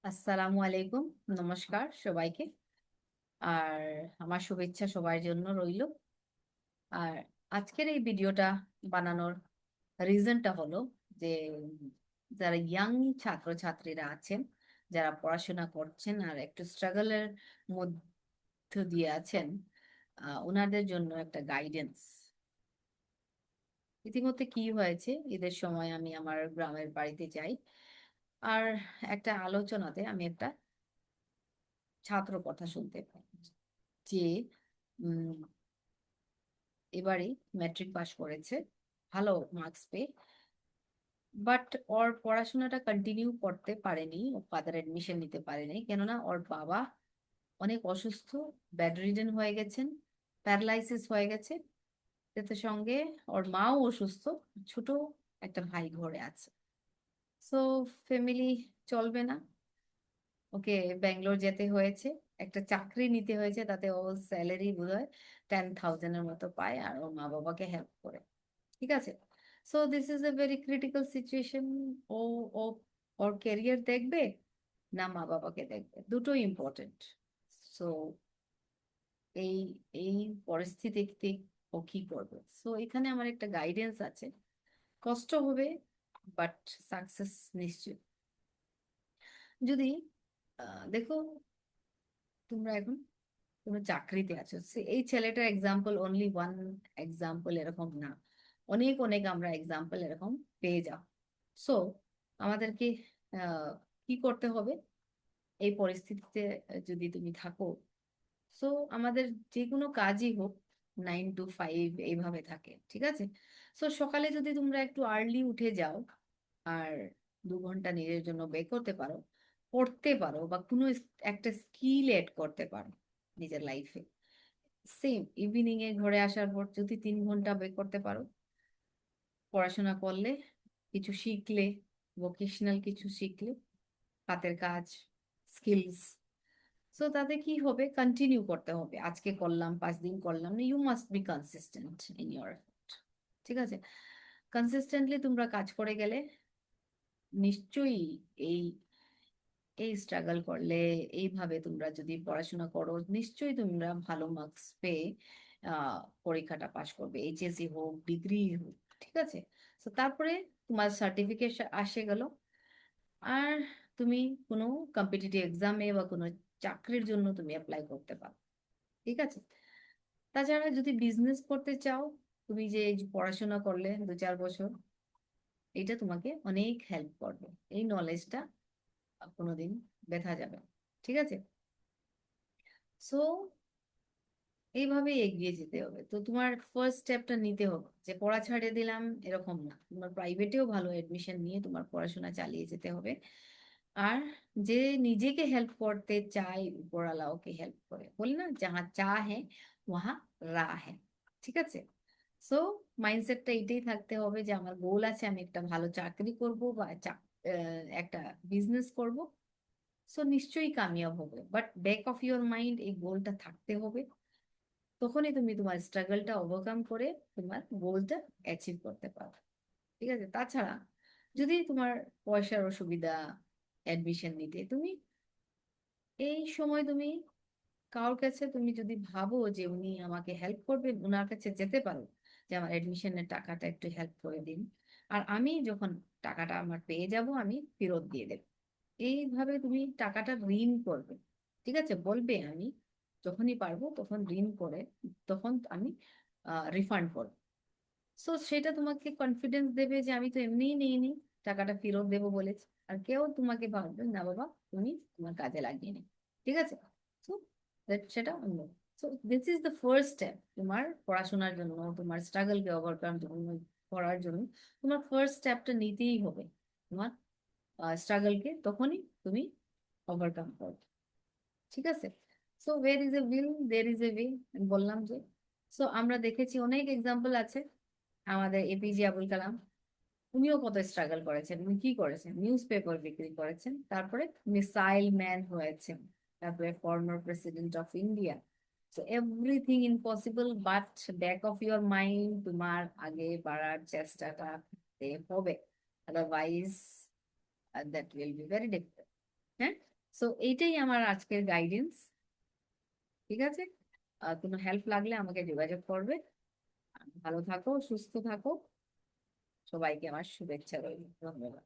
আসসালামু আলাইকুম। নমস্কার সবাইকে। আর আমার শুভেচ্ছা সবার জন্য রইল। আর আজকের এই ভিডিওটা বানানোর রিজনটা হলো যে যারা ইয়াং ছাত্রছাত্রীরা আছেন, যারা পড়াশোনা করছেন আর একটু স্ট্রাগলের মধ্য দিয়ে আছেন, ওনাদের জন্য একটা গাইডেন্স। ইতিমধ্যে কি হয়েছে, ঈদের সময় আমি আমার গ্রামের বাড়িতে যাই। আর একটা আলোচনাতে আমি একটা ছাত্র কথা শুনতে পাই যে উম, এবারে ম্যাট্রিক পাশ করেছে ভালো মার্কস পেয়ে, বাট ওর পড়াশোনাটা কন্টিনিউ করতে পারেনি। ও ফাদার এডমিশন নিতে পারেনি, কেননা ওর বাবা অনেক অসুস্থ, বেড রিডেন হয়ে গেছেন, প্যারালাইসিস হয়ে গেছে। এতে সঙ্গে ওর মাও অসুস্থ, ছোট একটা ভাই ঘরে আছে। সো ফ্যামিলি চলবে না, ওকে ব্যাঙ্গালোর যেতে হয়েছে, একটা চাকরি নিতে হয়েছে, তাতে ও স্যালারি বোধহয় 10,000-এর মতো পায় আর ওর মা বাবাকে হেল্প করে। ঠিক আছে। So this is a very critical situation. ও ও ওর ক্যারিয়ার দেখবে না মা বাবাকে দেখবে, দুটোই ইম্পর্টেন্ট। সো এই এই পরিস্থিতিতে ও কি করবে? সো এখানে আমার একটা গাইডেন্স আছে। কষ্ট হবে, বাট সাকসেস নিশ্চিত। যদি দেখো, তোমরা এখন কোনো চাকরিতে আছো, এই ছেলেটার এক্সাম্পল অনলি ওয়ান এক্সাম্পল এরকম না, অনেক অনেক আমরা এক্সাম্পল এরকম পেয়ে যাও। সো আমাদেরকে আহ, কি করতে হবে এই পরিস্থিতিতে? যদি তুমি থাকো, সো আমাদের যে কোনো কাজই হোক 9 to 5 এইভাবে থাকে, ঠিক আছে। সো সকালে যদি তোমরা একটু আর্লি উঠে যাও আর 2 ঘন্টা নিজের জন্য বের করতে পারো, পড়তে পারো বা কোনো একটা স্কিল এড করতে পারো নিজের লাইফে। সেম ইভিনিং এ ঘরে আসার পর যদি 3 ঘন্টা বের করতে পারো, পড়াশোনা করলে, কিছু শিখলে, ভোকেশনাল কিছু শিখলে, হাতের কাজ, স্কিলস। সো তাতে কি হবে, কন্টিনিউ করতে হবে। আজকে করলাম, 5 দিন করলাম না, you must be consistent in your effort. ঠিক আছে। কনসিস্টেন্টলি তোমরা কাজ করে গেলে নিশ্চয়ই এই এই স্ট্রাগল করলে, এইভাবে তোমরা যদি পড়াশোনা করো, নিশ্চয়ই তোমরা ভালো মার্কস পেয়ে পরীক্ষাটা পাশ করবে, এইচএসসি হোক, ডিগ্রি হোক। ঠিক আছে। তো তারপরে তোমার সার্টিফিকেট আসে গেল, আর তুমি কোনো কম্পিটিটিভ এক্সামে বা কোনো চাকরির জন্য তুমি অ্যাপ্লাই করতে পারো। ঠিক আছে। তাছাড়া যদি বিজনেস করতে চাও, তুমি যে এই যে পড়াশোনা করলে 2-4 বছর, এটা তোমাকে অনেক হেল্প করবে। এই নলেজটা কোনোদিন ব্যথা যাবে না। ঠিক আছে। সো এইভাবেই এগিয়ে যেতে হবে। তো তোমার ফার্স্ট স্টেপটা নিতে হবে যে পড়া ছাড়ে দিলাম এরকম না, তোমার প্রাইভেটেও ভালো এডমিশন নিয়ে তোমার পড়াশোনা চালিয়ে যেতে হবে। আর যে নিজেকে হেল্প করতে চায়, উপরওয়ালা ওকে হেল্প করে, বলি না, যাহা চা হ্যাঁ ওহা রা হ্যাঁ। ঠিক আছে। সো মাইন্ডসেটটা এটাই থাকতে হবে যে আমার গোল আছে, আমি একটা ভালো চাকরি করব বা একটা বিজনেস করব। সো নিশ্চয়ই কামিয়াব হবে, but back of your mind এই গোলটা থাকতে হবে। তখনই তুমি তোমার স্ট্রাগলটা ওভারকাম করে তোমার গোলটা অ্যাচিভ করতে পারো। ঠিক আছে। তাছাড়া যদি তোমার পয়সার অসুবিধা অ্যাডমিশন নিতে, তুমি এই সময় তুমি কারোর কাছে, তুমি যদি ভাবো যে উনি আমাকে হেল্প করবে, ওনার কাছে যেতে পারো যে আমার এডমিশনের টাকাটা একটু হেল্প করে দিন, আর আমি যখন টাকাটা আমার পেয়ে যাব আমি ফেরত দিয়ে দেব। এইভাবে তুমি টাকাটা ঋণ করবে। ঠিক আছে। বলবে আমি যখনই পারবো তখন ঋণ করে, তখন আমি রিফান্ড করবো। সো সেটা তোমাকে কনফিডেন্স দেবে যে আমি তো এমনিই নিইনি, টাকাটা ফেরত দেবো বলেছি। আর কেউ তোমাকে ভাববে না বাবা, তুমি তোমার কাজে লাগিয়ে নি। ঠিক আছে। সো সেটা অন্য। So this is the first step তোমার পড়াশোনার জন্য, তোমার স্ট্রাগলকে ওভারকাম করার জন্য। তোমার ফার্স্ট স্টেপটা নিতেই হবে। তোমার স্ট্রাগলকে তখনই তুমি ওভারকাম করবে। ঠিক আছে। So ওয়ের is a will there is a way, বললাম যে। সো আমরা দেখেছি অনেক এক্সাম্পল আছে। আমাদের এপিজে আবুল কালাম, উনিও কত স্ট্রাগল করেছেন। উনি কি করেছেন, নিউজ পেপার বিক্রি করেছেন, তারপরে মিসাইল ম্যান হয়েছেন, তারপরে former president of India. So everything impossible, but back of your mind তোমার আগে বাড়ার চেষ্টাটা করতে হবে, otherwise that will be very difficult. হ্যাঁ। সো এইটাই আমার আজকের গাইডেন্স। ঠিক আছে, কোনো হেল্প লাগলে আমাকে যোগাযোগ করবে। ভালো থাকো, সুস্থ থাকো। সবাইকে আমার শুভেচ্ছা রইল। ধন্যবাদ।